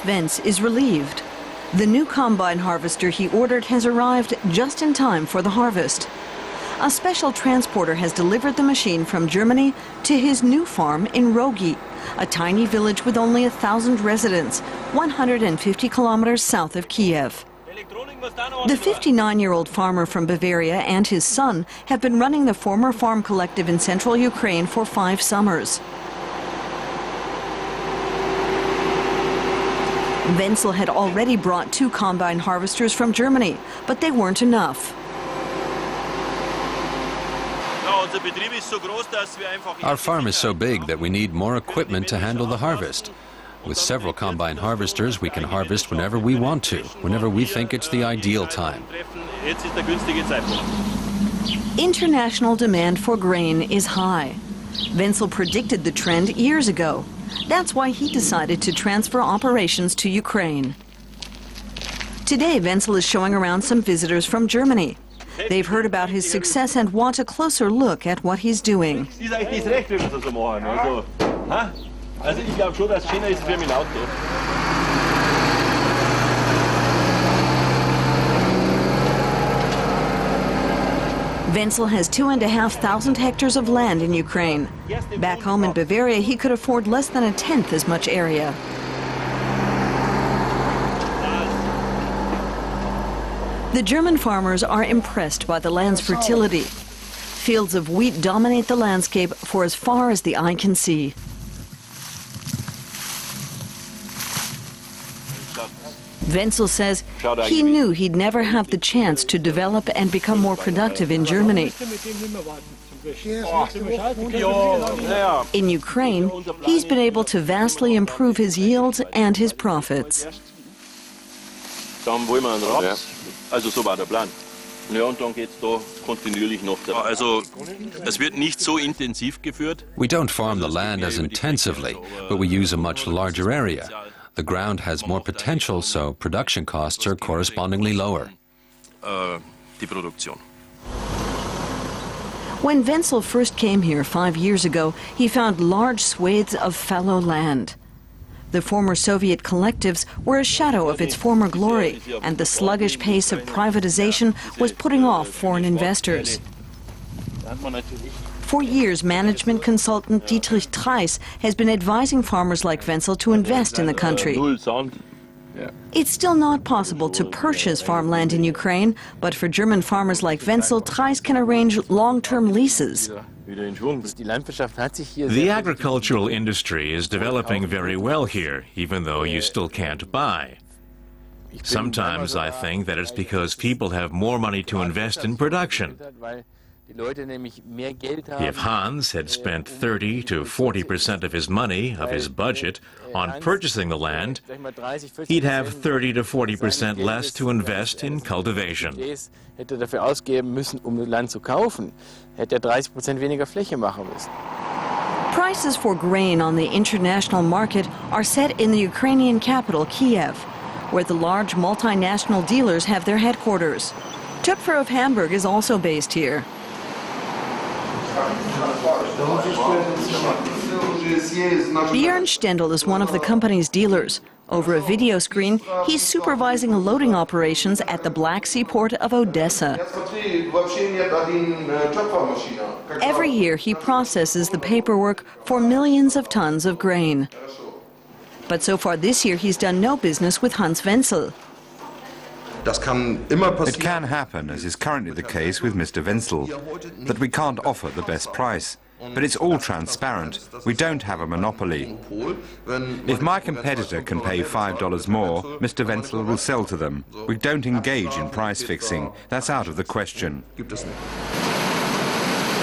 Wenz is relieved. The new combine harvester he ordered has arrived just in time for the harvest. A special transporter has delivered the machine from Germany to his new farm in Rogi, a tiny village with only 1,000 residents, 150 kilometers south of Kiev. The 59-year-old farmer from Bavaria and his son have been running the former farm collective in central Ukraine for 5 summers. Wenzel had already brought 2 combine harvesters from Germany, but they weren't enough. Our farm is so big that we need more equipment to handle the harvest. With several combine harvesters, we can harvest whenever we want to, whenever we think it's the ideal time. International demand for grain is high. Wenzel predicted the trend years ago. That's why he decided to transfer operations to Ukraine. Today, Wenzel is showing around some visitors from Germany. They've heard about his success and want a closer look at what he's doing. Wenzel has 2,500 hectares of land in Ukraine. Back home in Bavaria, he could afford less than 1/10 as much area. The German farmers are impressed by the land's fertility. Fields of wheat dominate the landscape for as far as the eye can see. Wenzel says he knew he'd never have the chance to develop and become more productive in Germany. In Ukraine, he's been able to vastly improve his yields and his profits. Also so war der Plan. Ja, und dann geht's da kontinuierlich noch. Also es wird nicht so intensiv geführt. We don't farm the land as intensively, but we use a much larger area. The ground has more potential, so production costs are correspondingly lower. Die Produktion. When Wenzel first came here 5 years ago, he found large swathes of fallow land. The former Soviet collectives were a shadow of its former glory, and the sluggish pace of privatization was putting off foreign investors. For years, management consultant Dietrich Treis has been advising farmers like Wenzel to invest in the country. It's still not possible to purchase farmland in Ukraine, but for German farmers like Wenzel, Treis can arrange long-term leases. The agricultural industry is developing very well here, even though you still can't buy. Sometimes I think that it's because people have more money to invest in production. If Hans had spent 30 to 40% of his money, of his budget, on purchasing the land, he'd have 30 to 40% less to invest in cultivation. Prices for grain on the international market are set in the Ukrainian capital, Kiev, where the large multinational dealers have their headquarters. Töpfer of Hamburg is also based here. Björn Stendel is one of the company's dealers. Over a video screen, he's supervising loading operations at the Black Sea port of Odessa. Every year, he processes the paperwork for millions of tons of grain. But so far this year, he's done no business with Hans Wenzel. It can happen, as is currently the case with Mr. Wenzel, that we can't offer the best price. But it's all transparent. We don't have a monopoly. If my competitor can pay $5 more, Mr. Wenzel will sell to them. We don't engage in price fixing. That's out of the question.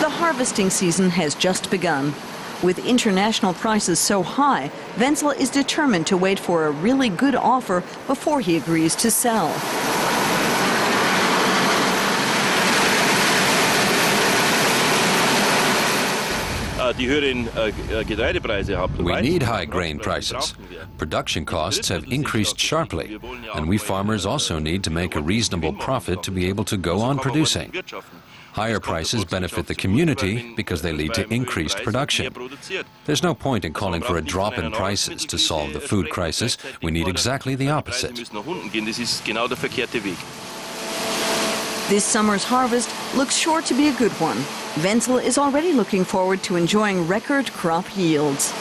The harvesting season has just begun. With international prices so high, Wenzel is determined to wait for a really good offer before he agrees to sell. We need high grain prices. Production costs have increased sharply, and we farmers also need to make a reasonable profit to be able to go on producing. Higher prices benefit the community because they lead to increased production. There's no point in calling for a drop in prices to solve the food crisis. We need exactly the opposite. This summer's harvest looks sure to be a good one. Wenzel is already looking forward to enjoying record crop yields.